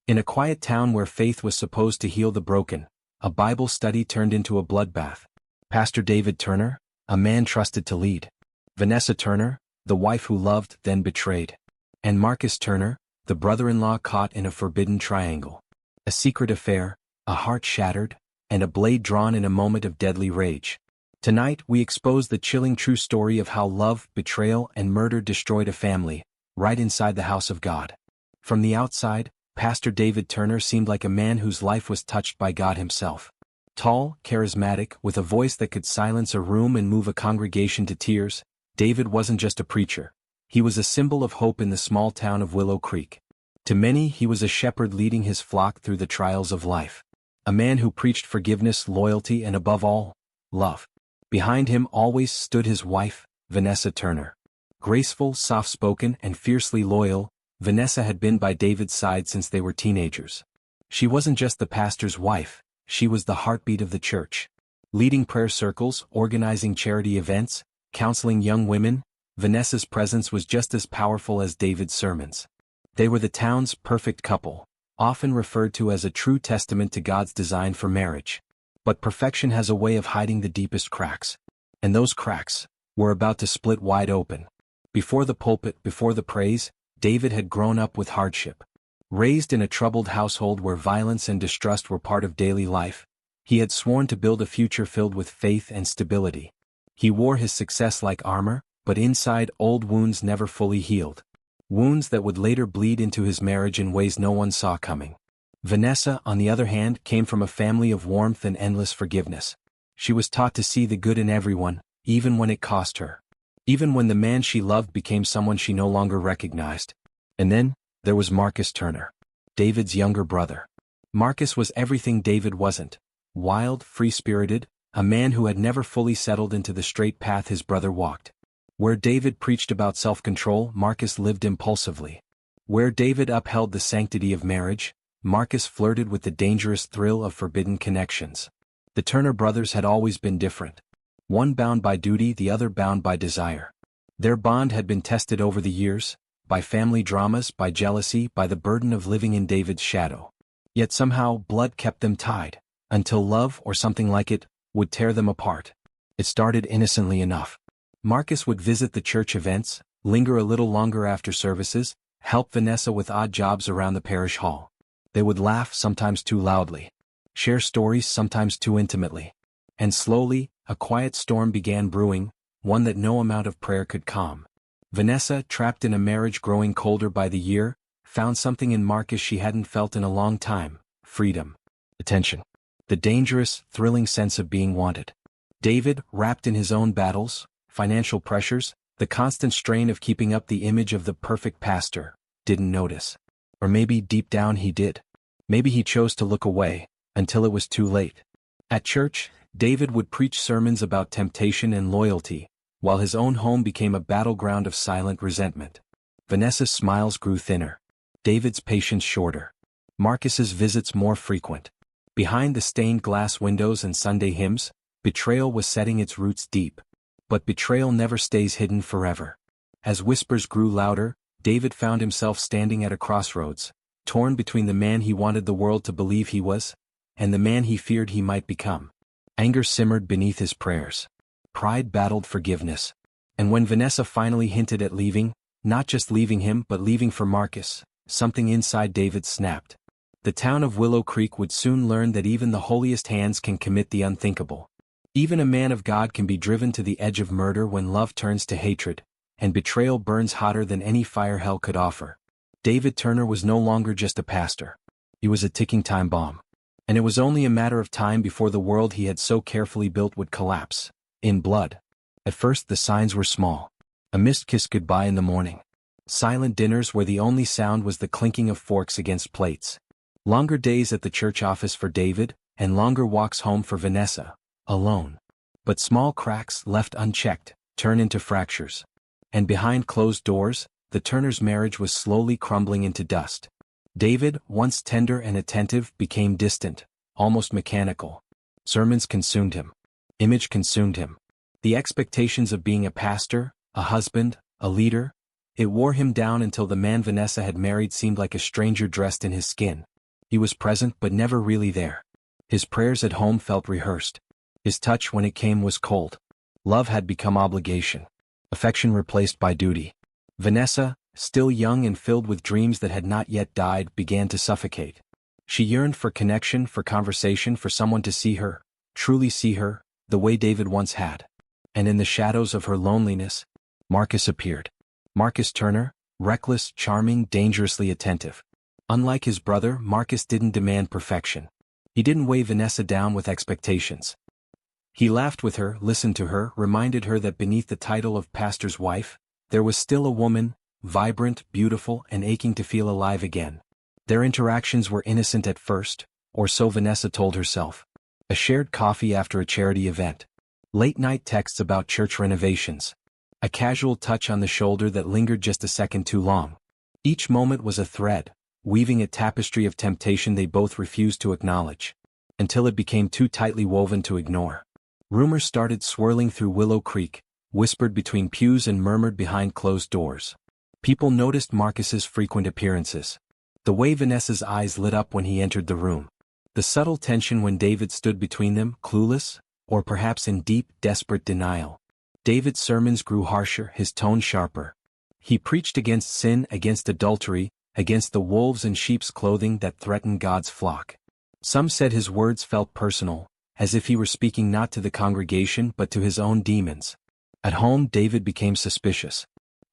In a quiet town where faith was supposed to heal the broken, a Bible study turned into a bloodbath. Pastor David Turner, a man trusted to lead. Vanessa Turner, the wife who loved then betrayed. And Marcus Turner, the brother-in-law caught in a forbidden triangle. A secret affair, a heart shattered, and a blade drawn in a moment of deadly rage. Tonight we expose the chilling true story of how love, betrayal, and murder destroyed a family, right inside the house of God. From the outside, Pastor David Turner seemed like a man whose life was touched by God himself. Tall, charismatic, with a voice that could silence a room and move a congregation to tears, David wasn't just a preacher. He was a symbol of hope in the small town of Willow Creek. To many, he was a shepherd leading his flock through the trials of life. A man who preached forgiveness, loyalty, and above all, love. Behind him always stood his wife, Vanessa Turner. Graceful, soft-spoken, and fiercely loyal, Vanessa had been by David's side since they were teenagers. She wasn't just the pastor's wife, she was the heartbeat of the church. Leading prayer circles, organizing charity events, counseling young women, Vanessa's presence was just as powerful as David's sermons. They were the town's perfect couple, often referred to as a true testament to God's design for marriage. But perfection has a way of hiding the deepest cracks. And those cracks were about to split wide open. Before the pulpit, before the praise, David had grown up with hardship. Raised in a troubled household where violence and distrust were part of daily life, he had sworn to build a future filled with faith and stability. He wore his success like armor, but inside old wounds never fully healed. Wounds that would later bleed into his marriage in ways no one saw coming. Vanessa, on the other hand, came from a family of warmth and endless forgiveness. She was taught to see the good in everyone, even when it cost her. Even when the man she loved became someone she no longer recognized. And then, there was Marcus Turner, David's younger brother. Marcus was everything David wasn't. Wild, free-spirited, a man who had never fully settled into the straight path his brother walked. Where David preached about self-control, Marcus lived impulsively. Where David upheld the sanctity of marriage, Marcus flirted with the dangerous thrill of forbidden connections. The Turner brothers had always been different. One bound by duty, the other bound by desire. Their bond had been tested over the years, by family dramas, by jealousy, by the burden of living in David's shadow. Yet somehow blood kept them tied, until love, or something like it, would tear them apart. It started innocently enough. Marcus would visit the church events, linger a little longer after services, help Vanessa with odd jobs around the parish hall. They would laugh, sometimes too loudly. Share stories, sometimes too intimately. And slowly, a quiet storm began brewing, one that no amount of prayer could calm. Vanessa, trapped in a marriage growing colder by the year, found something in Marcus she hadn't felt in a long time: freedom. Attention. The dangerous, thrilling sense of being wanted. David, wrapped in his own battles, financial pressures, the constant strain of keeping up the image of the perfect pastor, didn't notice. Or maybe deep down he did. Maybe he chose to look away, until it was too late. At church, David would preach sermons about temptation and loyalty, while his own home became a battleground of silent resentment. Vanessa's smiles grew thinner. David's patience shorter. Marcus's visits more frequent. Behind the stained glass windows and Sunday hymns, betrayal was setting its roots deep. But betrayal never stays hidden forever. As whispers grew louder, David found himself standing at a crossroads, torn between the man he wanted the world to believe he was, and the man he feared he might become. Anger simmered beneath his prayers. Pride battled forgiveness. And when Vanessa finally hinted at leaving, not just leaving him but leaving for Marcus, something inside David snapped. The town of Willow Creek would soon learn that even the holiest hands can commit the unthinkable. Even a man of God can be driven to the edge of murder when love turns to hatred, and betrayal burns hotter than any fire hell could offer. David Turner was no longer just a pastor. He was a ticking time bomb. And it was only a matter of time before the world he had so carefully built would collapse, in blood. At first the signs were small. A mist-kissed goodbye in the morning. Silent dinners where the only sound was the clinking of forks against plates. Longer days at the church office for David, and longer walks home for Vanessa, alone. But small cracks, left unchecked, turn into fractures. And behind closed doors, the Turners' marriage was slowly crumbling into dust. David, once tender and attentive, became distant, almost mechanical. Sermons consumed him. Image consumed him. The expectations of being a pastor, a husband, a leader, it wore him down until the man Vanessa had married seemed like a stranger dressed in his skin. He was present but never really there. His prayers at home felt rehearsed. His touch when it came was cold. Love had become obligation. Affection replaced by duty. Vanessa, still young and filled with dreams that had not yet died, began to suffocate. She yearned for connection, for conversation, for someone to see her, truly see her, the way David once had. And in the shadows of her loneliness, Marcus appeared. Marcus Turner, reckless, charming, dangerously attentive. Unlike his brother, Marcus didn't demand perfection. He didn't weigh Vanessa down with expectations. He laughed with her, listened to her, reminded her that beneath the title of pastor's wife, there was still a woman, vibrant, beautiful, and aching to feel alive again. Their interactions were innocent at first, or so Vanessa told herself. A shared coffee after a charity event. Late-night texts about church renovations. A casual touch on the shoulder that lingered just a second too long. Each moment was a thread, weaving a tapestry of temptation they both refused to acknowledge, until it became too tightly woven to ignore. Rumors started swirling through Willow Creek, whispered between pews and murmured behind closed doors. People noticed Marcus's frequent appearances. The way Vanessa's eyes lit up when he entered the room. The subtle tension when David stood between them, clueless, or perhaps in deep, desperate denial. David's sermons grew harsher, his tone sharper. He preached against sin, against adultery, against the wolves in sheep's clothing that threatened God's flock. Some said his words felt personal, as if he were speaking not to the congregation but to his own demons. At home, David became suspicious.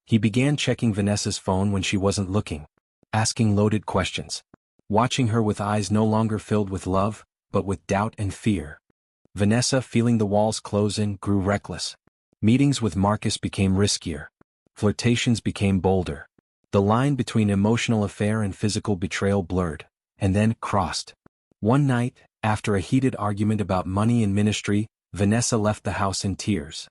He began checking Vanessa's phone when she wasn't looking, asking loaded questions, watching her with eyes no longer filled with love, but with doubt and fear. Vanessa, feeling the walls close in, grew reckless. Meetings with Marcus became riskier. Flirtations became bolder. The line between emotional affair and physical betrayal blurred, and then crossed. One night, after a heated argument about money and ministry, Vanessa left the house in tears.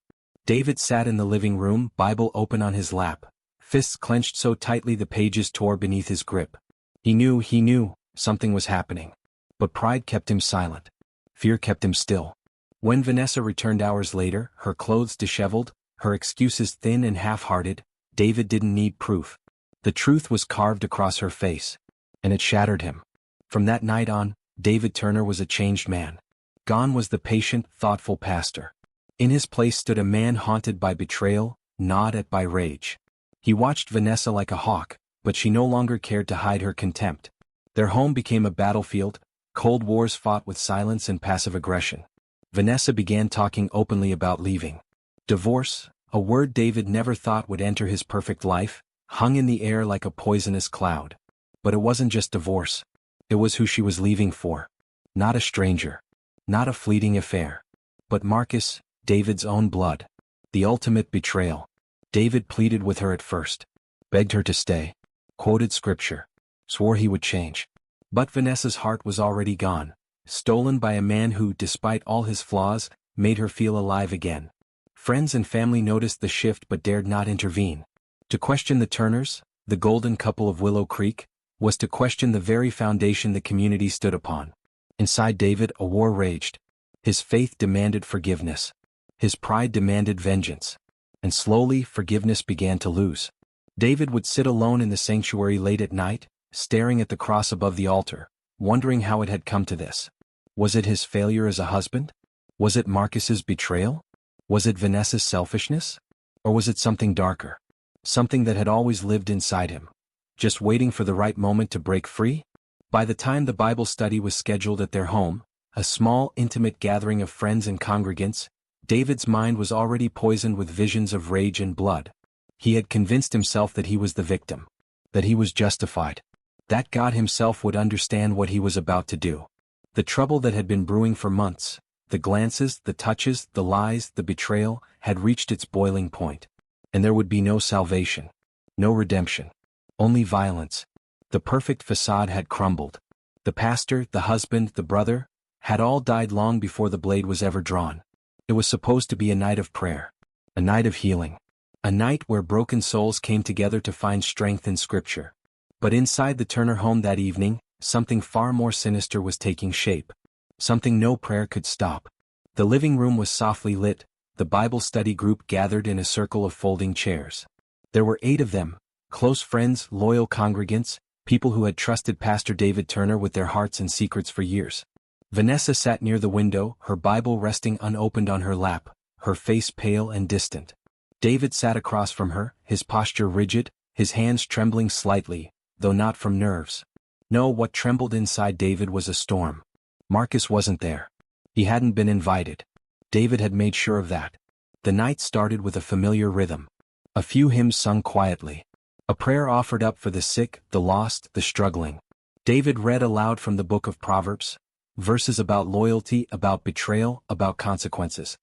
David sat in the living room, Bible open on his lap, fists clenched so tightly the pages tore beneath his grip. He knew, something was happening. But pride kept him silent. Fear kept him still. When Vanessa returned hours later, her clothes disheveled, her excuses thin and half-hearted, David didn't need proof. The truth was carved across her face, and it shattered him. From that night on, David Turner was a changed man. Gone was the patient, thoughtful pastor. In his place stood a man haunted by betrayal, gnawed at by rage. He watched Vanessa like a hawk, but she no longer cared to hide her contempt. Their home became a battlefield, cold wars fought with silence and passive aggression. Vanessa began talking openly about leaving. Divorce, a word David never thought would enter his perfect life, hung in the air like a poisonous cloud. But it wasn't just divorce. It was who she was leaving for. Not a stranger. Not a fleeting affair. But Marcus, David's own blood. The ultimate betrayal. David pleaded with her at first. Begged her to stay. Quoted scripture. Swore he would change. But Vanessa's heart was already gone. Stolen by a man who, despite all his flaws, made her feel alive again. Friends and family noticed the shift but dared not intervene. To question the Turners, the golden couple of Willow Creek, was to question the very foundation the community stood upon. Inside David, a war raged. His faith demanded forgiveness. His pride demanded vengeance. And slowly, forgiveness began to lose. David would sit alone in the sanctuary late at night, staring at the cross above the altar, wondering how it had come to this. Was it his failure as a husband? Was it Marcus's betrayal? Was it Vanessa's selfishness? Or was it something darker? Something that had always lived inside him, just waiting for the right moment to break free? By the time the Bible study was scheduled at their home, a small, intimate gathering of friends and congregants, David's mind was already poisoned with visions of rage and blood. He had convinced himself that he was the victim, that he was justified, that God himself would understand what he was about to do. The trouble that had been brewing for months, the glances, the touches, the lies, the betrayal, had reached its boiling point. And there would be no salvation, no redemption, only violence. The perfect facade had crumbled. The pastor, the husband, the brother, had all died long before the blade was ever drawn. It was supposed to be a night of prayer, a night of healing, a night where broken souls came together to find strength in Scripture. But inside the Turner home that evening, something far more sinister was taking shape. Something no prayer could stop. The living room was softly lit, the Bible study group gathered in a circle of folding chairs. There were 8 of them, close friends, loyal congregants, people who had trusted Pastor David Turner with their hearts and secrets for years. Vanessa sat near the window, her Bible resting unopened on her lap, her face pale and distant. David sat across from her, his posture rigid, his hands trembling slightly, though not from nerves. No, what trembled inside David was a storm. Marcus wasn't there. He hadn't been invited. David had made sure of that. The night started with a familiar rhythm. A few hymns sung quietly. A prayer offered up for the sick, the lost, the struggling. David read aloud from the book of Proverbs, verses about loyalty, about betrayal, about consequences.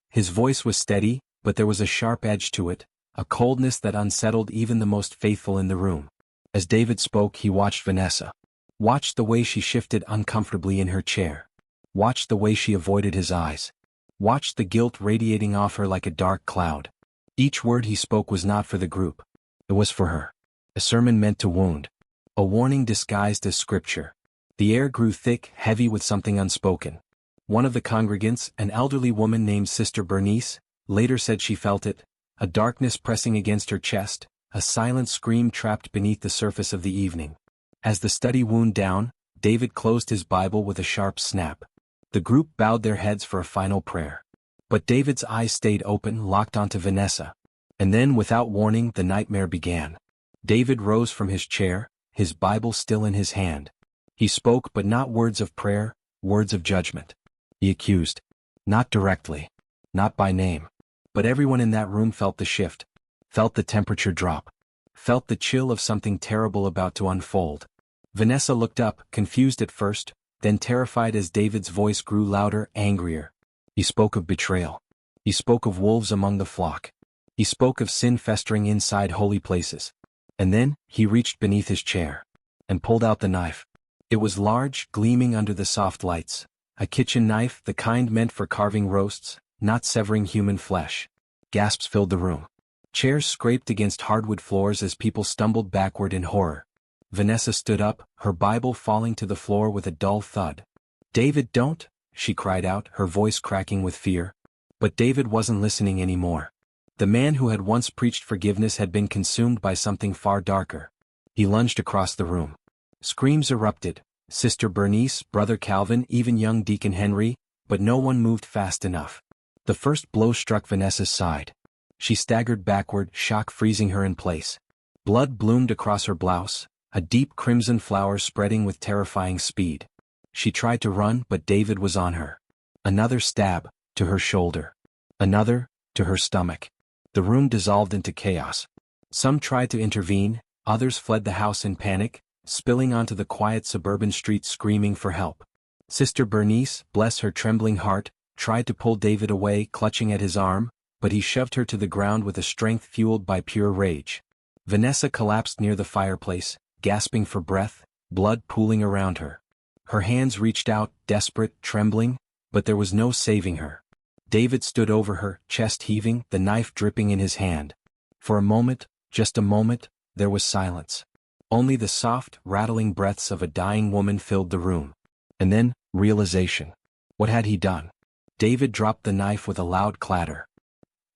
His voice was steady, but there was a sharp edge to it, a coldness that unsettled even the most faithful in the room. As David spoke, he watched Vanessa. Watched the way she shifted uncomfortably in her chair. Watched the way she avoided his eyes. Watched the guilt radiating off her like a dark cloud. Each word he spoke was not for the group. It was for her. A sermon meant to wound. A warning disguised as scripture. The air grew thick, heavy with something unspoken. One of the congregants, an elderly woman named Sister Bernice, later said she felt it, a darkness pressing against her chest, a silent scream trapped beneath the surface of the evening. As the study wound down, David closed his Bible with a sharp snap. The group bowed their heads for a final prayer. But David's eyes stayed open, locked onto Vanessa. And then, without warning, the nightmare began. David rose from his chair, his Bible still in his hand. He spoke, but not words of prayer, words of judgment. He accused. Not directly. Not by name. But everyone in that room felt the shift. Felt the temperature drop. Felt the chill of something terrible about to unfold. Vanessa looked up, confused at first, then terrified as David's voice grew louder, angrier. He spoke of betrayal. He spoke of wolves among the flock. He spoke of sin festering inside holy places. And then, he reached beneath his chair. And pulled out the knife. It was large, gleaming under the soft lights. A kitchen knife, the kind meant for carving roasts, not severing human flesh. Gasps filled the room. Chairs scraped against hardwood floors as people stumbled backward in horror. Vanessa stood up, her Bible falling to the floor with a dull thud. "David, don't!" she cried out, her voice cracking with fear. But David wasn't listening anymore. The man who had once preached forgiveness had been consumed by something far darker. He lunged across the room. Screams erupted. Sister Bernice, Brother Calvin, even young Deacon Henry, but no one moved fast enough. The first blow struck Vanessa's side. She staggered backward, shock freezing her in place. Blood bloomed across her blouse, a deep crimson flower spreading with terrifying speed. She tried to run, but David was on her. Another stab, to her shoulder. Another, to her stomach. The room dissolved into chaos. Some tried to intervene, others fled the house in panic, spilling onto the quiet suburban streets screaming for help. Sister Bernice, bless her trembling heart, tried to pull David away, clutching at his arm, but he shoved her to the ground with a strength fueled by pure rage. Vanessa collapsed near the fireplace, gasping for breath, blood pooling around her. Her hands reached out, desperate, trembling, but there was no saving her. David stood over her, chest heaving, the knife dripping in his hand. For a moment, just a moment, there was silence. Only the soft, rattling breaths of a dying woman filled the room. And then, realization. What had he done? David dropped the knife with a loud clatter.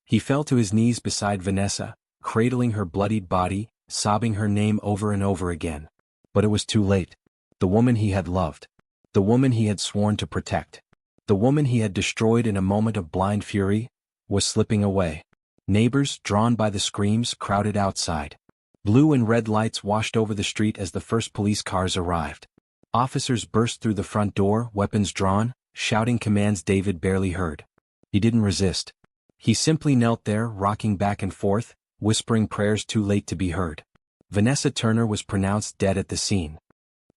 He fell to his knees beside Vanessa, cradling her bloodied body, sobbing her name over and over again. But it was too late. The woman he had loved. The woman he had sworn to protect. The woman he had destroyed in a moment of blind fury, was slipping away. Neighbors, drawn by the screams, crowded outside. Blue and red lights washed over the street as the first police cars arrived. Officers burst through the front door, weapons drawn, shouting commands David barely heard. He didn't resist. He simply knelt there, rocking back and forth, whispering prayers too late to be heard. Vanessa Turner was pronounced dead at the scene.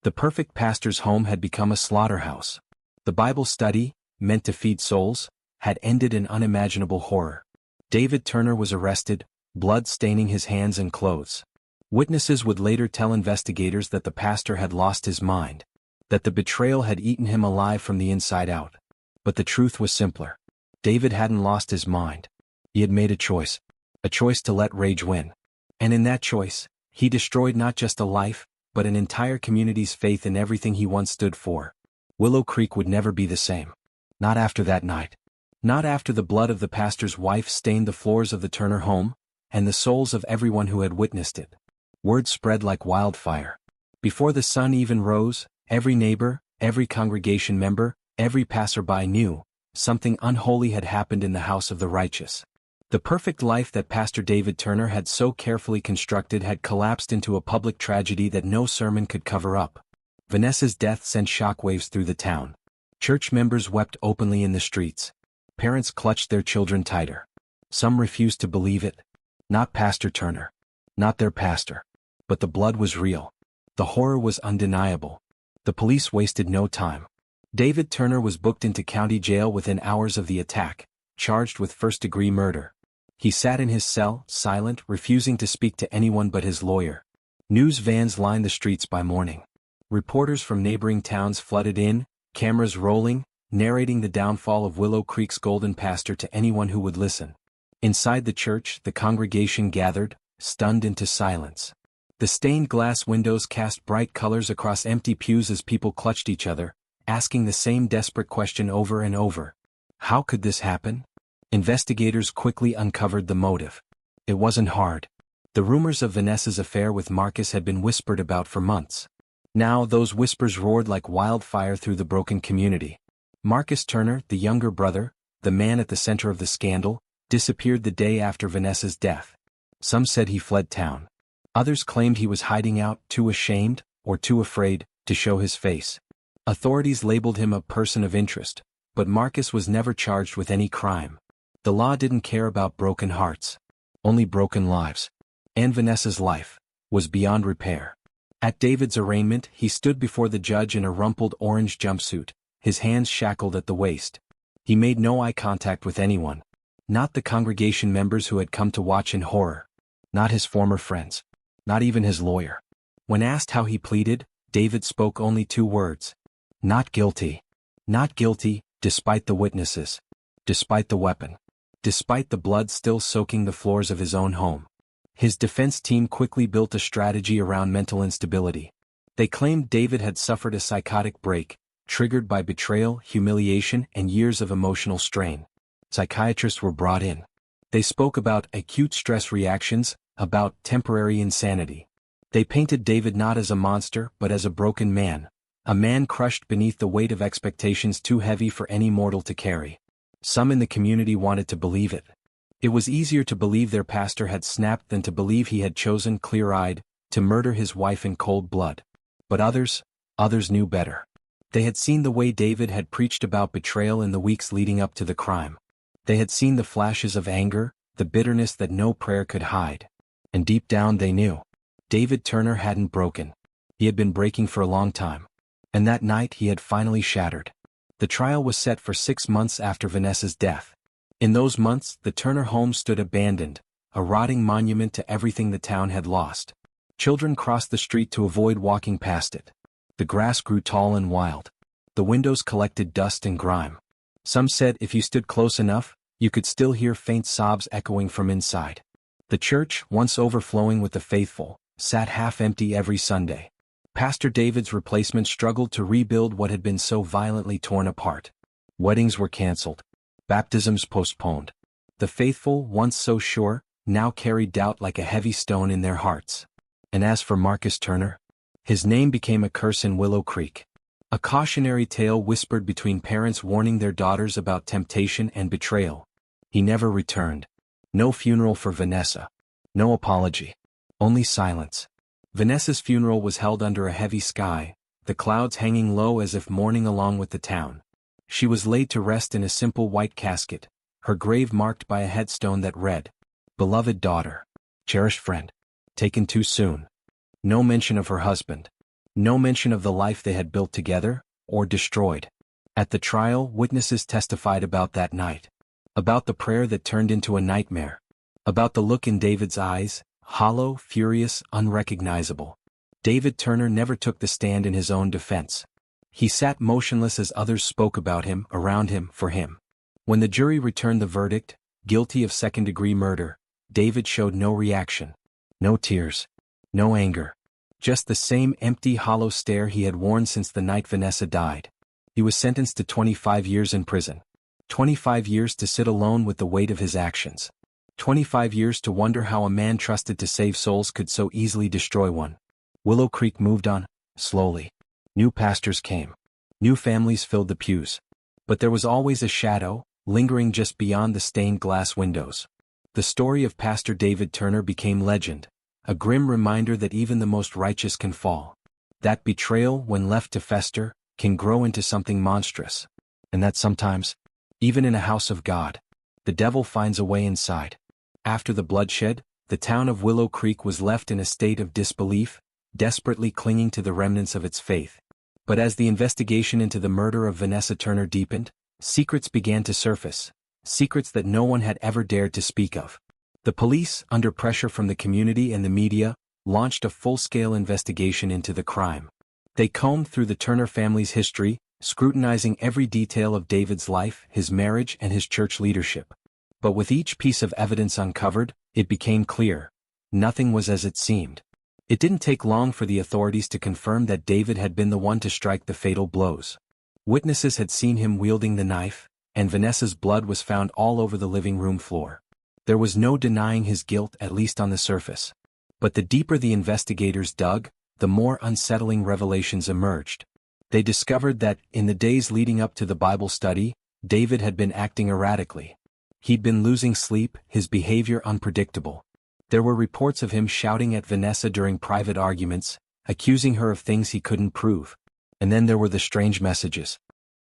The perfect pastor's home had become a slaughterhouse. The Bible study, meant to feed souls, had ended in unimaginable horror. David Turner was arrested, blood staining his hands and clothes. Witnesses would later tell investigators that the pastor had lost his mind, that the betrayal had eaten him alive from the inside out. But the truth was simpler. David hadn't lost his mind. He had made a choice to let rage win. And in that choice, he destroyed not just a life, but an entire community's faith in everything he once stood for. Willow Creek would never be the same. Not after that night. Not after the blood of the pastor's wife stained the floors of the Turner home, and the souls of everyone who had witnessed it. Word spread like wildfire. Before the sun even rose, every neighbor, every congregation member, every passerby knew something unholy had happened in the house of the righteous. The perfect life that Pastor David Turner had so carefully constructed had collapsed into a public tragedy that no sermon could cover up. Vanessa's death sent shockwaves through the town. Church members wept openly in the streets. Parents clutched their children tighter. Some refused to believe it. Not Pastor Turner. Not their pastor. But the blood was real. The horror was undeniable. The police wasted no time. David Turner was booked into county jail within hours of the attack, charged with first-degree murder. He sat in his cell, silent, refusing to speak to anyone but his lawyer. News vans lined the streets by morning. Reporters from neighboring towns flooded in, cameras rolling, narrating the downfall of Willow Creek's golden pastor to anyone who would listen. Inside the church, the congregation gathered, stunned into silence. The stained glass windows cast bright colors across empty pews as people clutched each other, asking the same desperate question over and over. How could this happen? Investigators quickly uncovered the motive. It wasn't hard. The rumors of Vanessa's affair with Marcus had been whispered about for months. Now those whispers roared like wildfire through the broken community. Marcus Turner, the younger brother, the man at the center of the scandal, disappeared the day after Vanessa's death. Some said he fled town. Others claimed he was hiding out, too ashamed, or too afraid, to show his face. Authorities labeled him a person of interest, but Marcus was never charged with any crime. The law didn't care about broken hearts. Only broken lives. And Vanessa's life was beyond repair. At David's arraignment, he stood before the judge in a rumpled orange jumpsuit, his hands shackled at the waist. He made no eye contact with anyone. Not the congregation members who had come to watch in horror. Not his former friends. Not even his lawyer. When asked how he pleaded, David spoke only 2 words. Not guilty. Not guilty, despite the witnesses. Despite the weapon. Despite the blood still soaking the floors of his own home. His defense team quickly built a strategy around mental instability. They claimed David had suffered a psychotic break, triggered by betrayal, humiliation, and years of emotional strain. Psychiatrists were brought in. They spoke about acute stress reactions, about temporary insanity. They painted David not as a monster but as a broken man, a man crushed beneath the weight of expectations too heavy for any mortal to carry. Some in the community wanted to believe it. It was easier to believe their pastor had snapped than to believe he had chosen, clear-eyed, to murder his wife in cold blood. But others knew better. They had seen the way David had preached about betrayal in the weeks leading up to the crime. They had seen the flashes of anger, the bitterness that no prayer could hide. And deep down they knew. David Turner hadn't broken. He had been breaking for a long time. And that night he had finally shattered. The trial was set for 6 months after Vanessa's death. In those months, the Turner home stood abandoned, a rotting monument to everything the town had lost. Children crossed the street to avoid walking past it. The grass grew tall and wild. The windows collected dust and grime. Some said if you stood close enough, you could still hear faint sobs echoing from inside. The church, once overflowing with the faithful, sat half-empty every Sunday. Pastor David's replacement struggled to rebuild what had been so violently torn apart. Weddings were canceled. Baptisms postponed. The faithful, once so sure, now carried doubt like a heavy stone in their hearts. And as for Marcus Turner, his name became a curse in Willow Creek. A cautionary tale whispered between parents warning their daughters about temptation and betrayal. He never returned. No funeral for Vanessa. No apology. Only silence. Vanessa's funeral was held under a heavy sky, the clouds hanging low as if mourning along with the town. She was laid to rest in a simple white casket, her grave marked by a headstone that read, "Beloved daughter, cherished friend, taken too soon." No mention of her husband. No mention of the life they had built together, or destroyed. At the trial, witnesses testified about that night. About the prayer that turned into a nightmare. About the look in David's eyes, hollow, furious, unrecognizable. David Turner never took the stand in his own defense. He sat motionless as others spoke about him, around him, for him. When the jury returned the verdict, guilty of second-degree murder, David showed no reaction. No tears. No anger. Just the same empty, hollow stare he had worn since the night Vanessa died. He was sentenced to 25 years in prison. 25 years to sit alone with the weight of his actions. 25 years to wonder how a man trusted to save souls could so easily destroy one. Willow Creek moved on, slowly. New pastors came. New families filled the pews. But there was always a shadow, lingering just beyond the stained glass windows. The story of Pastor David Turner became legend, a grim reminder that even the most righteous can fall. That betrayal, when left to fester, can grow into something monstrous. And that sometimes, even in a house of God, the devil finds a way inside. After the bloodshed, the town of Willow Creek was left in a state of disbelief, desperately clinging to the remnants of its faith. But as the investigation into the murder of Vanessa Turner deepened, secrets began to surface, secrets that no one had ever dared to speak of. The police, under pressure from the community and the media, launched a full-scale investigation into the crime. They combed through the Turner family's history, scrutinizing every detail of David's life, his marriage, and his church leadership. But with each piece of evidence uncovered, it became clear. Nothing was as it seemed. It didn't take long for the authorities to confirm that David had been the one to strike the fatal blows. Witnesses had seen him wielding the knife, and Vanessa's blood was found all over the living room floor. There was no denying his guilt, at least on the surface. But the deeper the investigators dug, the more unsettling revelations emerged. They discovered that, in the days leading up to the Bible study, David had been acting erratically. He'd been losing sleep, his behavior unpredictable. There were reports of him shouting at Vanessa during private arguments, accusing her of things he couldn't prove. And then there were the strange messages.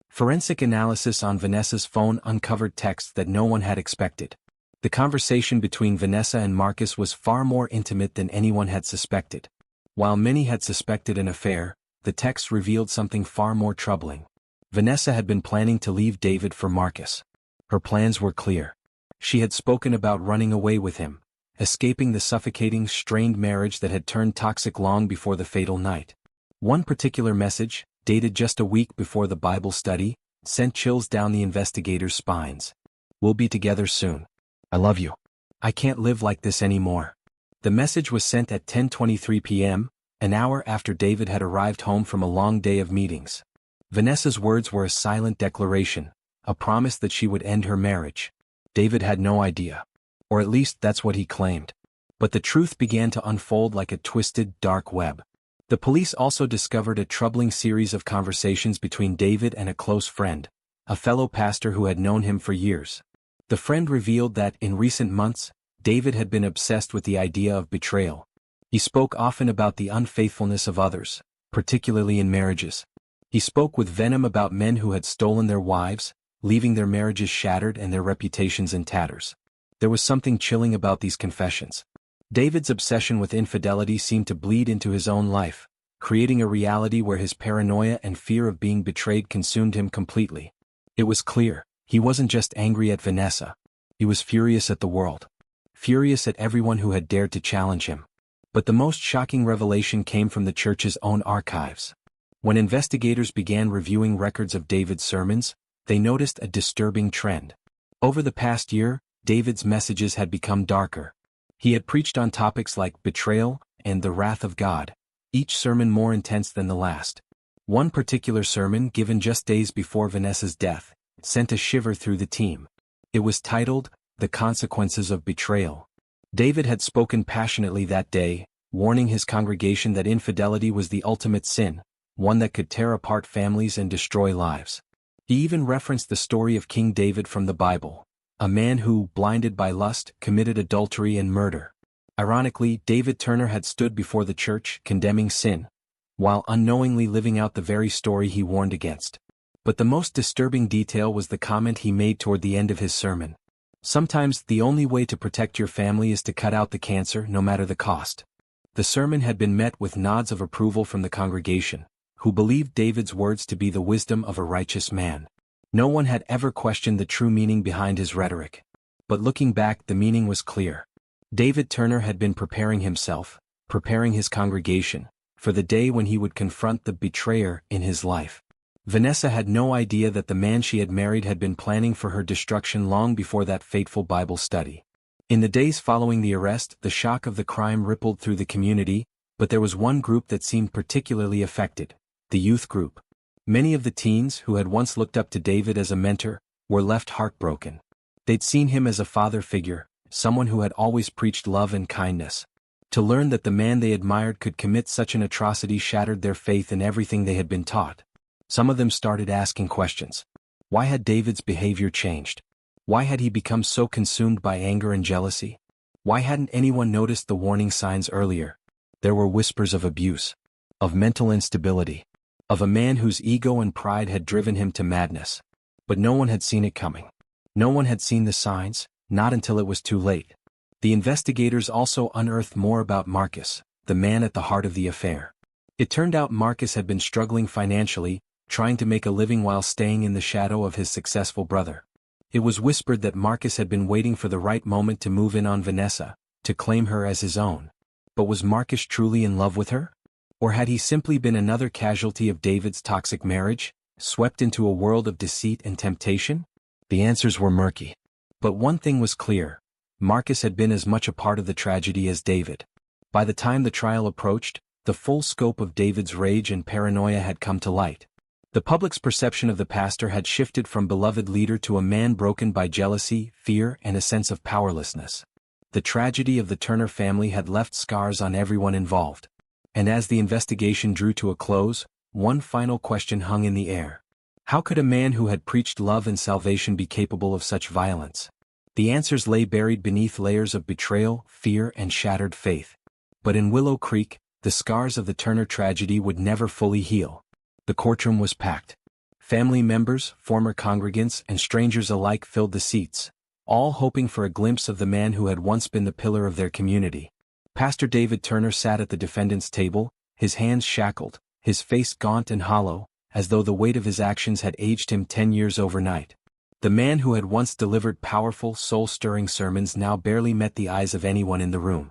Forensic analysis on Vanessa's phone uncovered texts that no one had expected. The conversation between Vanessa and Marcus was far more intimate than anyone had suspected. While many had suspected an affair, the texts revealed something far more troubling. Vanessa had been planning to leave David for Marcus. Her plans were clear. She had spoken about running away with him, escaping the suffocating, strained marriage that had turned toxic long before the fatal night. One particular message, dated just a week before the Bible study, sent chills down the investigators' spines. "We'll be together soon. I love you. I can't live like this anymore." The message was sent at 10:23 p.m., an hour after David had arrived home from a long day of meetings. Vanessa's words were a silent declaration, a promise that she would end her marriage. David had no idea. Or at least that's what he claimed. But the truth began to unfold like a twisted, dark web. The police also discovered a troubling series of conversations between David and a close friend, a fellow pastor who had known him for years. The friend revealed that, in recent months, David had been obsessed with the idea of betrayal. He spoke often about the unfaithfulness of others, particularly in marriages. He spoke with venom about men who had stolen their wives, leaving their marriages shattered and their reputations in tatters. There was something chilling about these confessions. David's obsession with infidelity seemed to bleed into his own life, creating a reality where his paranoia and fear of being betrayed consumed him completely. It was clear, he wasn't just angry at Vanessa. He was furious at the world. Furious at everyone who had dared to challenge him. But the most shocking revelation came from the church's own archives. When investigators began reviewing records of David's sermons, they noticed a disturbing trend. Over the past year, David's messages had become darker. He had preached on topics like betrayal and the wrath of God, each sermon more intense than the last. One particular sermon, given just days before Vanessa's death, sent a shiver through the team. It was titled, "The Consequences of Betrayal." David had spoken passionately that day, warning his congregation that infidelity was the ultimate sin, one that could tear apart families and destroy lives. He even referenced the story of King David from the Bible, a man who, blinded by lust, committed adultery and murder. Ironically, David Turner had stood before the church, condemning sin, while unknowingly living out the very story he warned against. But the most disturbing detail was the comment he made toward the end of his sermon. "Sometimes the only way to protect your family is to cut out the cancer, no matter the cost." The sermon had been met with nods of approval from the congregation, who believed David's words to be the wisdom of a righteous man. No one had ever questioned the true meaning behind his rhetoric. But looking back, the meaning was clear. David Turner had been preparing himself, preparing his congregation, for the day when he would confront the betrayer in his life. Vanessa had no idea that the man she had married had been planning for her destruction long before that fateful Bible study. In the days following the arrest, the shock of the crime rippled through the community, but there was one group that seemed particularly affected: the youth group. Many of the teens, who had once looked up to David as a mentor, were left heartbroken. They'd seen him as a father figure, someone who had always preached love and kindness. To learn that the man they admired could commit such an atrocity shattered their faith in everything they had been taught. Some of them started asking questions. Why had David's behavior changed? Why had he become so consumed by anger and jealousy? Why hadn't anyone noticed the warning signs earlier? There were whispers of abuse, of mental instability, of a man whose ego and pride had driven him to madness. But no one had seen it coming. No one had seen the signs, not until it was too late. The investigators also unearthed more about Marcus, the man at the heart of the affair. It turned out Marcus had been struggling financially, trying to make a living while staying in the shadow of his successful brother. It was whispered that Marcus had been waiting for the right moment to move in on Vanessa, to claim her as his own. But was Marcus truly in love with her? Or had he simply been another casualty of David's toxic marriage, swept into a world of deceit and temptation? The answers were murky. But one thing was clear: Marcus had been as much a part of the tragedy as David. By the time the trial approached, the full scope of David's rage and paranoia had come to light. The public's perception of the pastor had shifted from beloved leader to a man broken by jealousy, fear, and a sense of powerlessness. The tragedy of the Turner family had left scars on everyone involved. And as the investigation drew to a close, one final question hung in the air. How could a man who had preached love and salvation be capable of such violence? The answers lay buried beneath layers of betrayal, fear, and shattered faith. But in Willow Creek, the scars of the Turner tragedy would never fully heal. The courtroom was packed. Family members, former congregants, and strangers alike filled the seats, all hoping for a glimpse of the man who had once been the pillar of their community. Pastor David Turner sat at the defendant's table, his hands shackled, his face gaunt and hollow, as though the weight of his actions had aged him 10 years overnight. The man who had once delivered powerful, soul-stirring sermons now barely met the eyes of anyone in the room.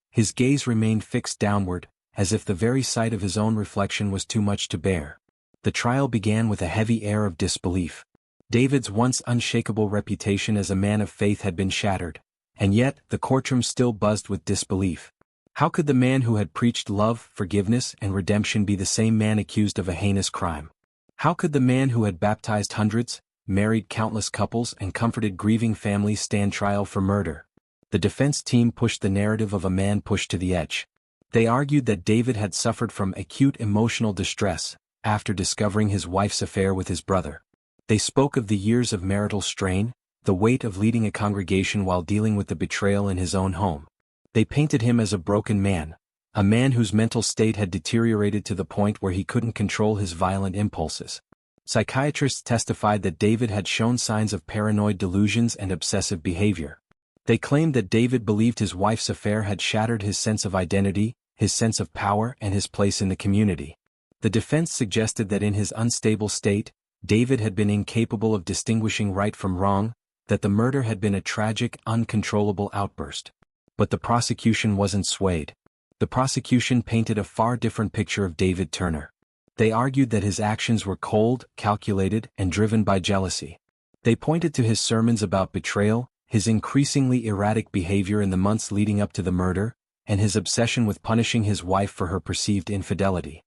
His gaze remained fixed downward, as if the very sight of his own reflection was too much to bear. The trial began with a heavy air of disbelief. David's once unshakable reputation as a man of faith had been shattered, and yet the courtroom still buzzed with disbelief. How could the man who had preached love, forgiveness, and redemption be the same man accused of a heinous crime? How could the man who had baptized hundreds, married countless couples, and comforted grieving families stand trial for murder? The defense team pushed the narrative of a man pushed to the edge. They argued that David had suffered from acute emotional distress after discovering his wife's affair with his brother. They spoke of the years of marital strain, the weight of leading a congregation while dealing with the betrayal in his own home. They painted him as a broken man, a man whose mental state had deteriorated to the point where he couldn't control his violent impulses. Psychiatrists testified that David had shown signs of paranoid delusions and obsessive behavior. They claimed that David believed his wife's affair had shattered his sense of identity, his sense of power, and his place in the community. The defense suggested that in his unstable state, David had been incapable of distinguishing right from wrong, that the murder had been a tragic, uncontrollable outburst. But the prosecution wasn't swayed. The prosecution painted a far different picture of David Turner. They argued that his actions were cold, calculated, and driven by jealousy. They pointed to his sermons about betrayal, his increasingly erratic behavior in the months leading up to the murder, and his obsession with punishing his wife for her perceived infidelity.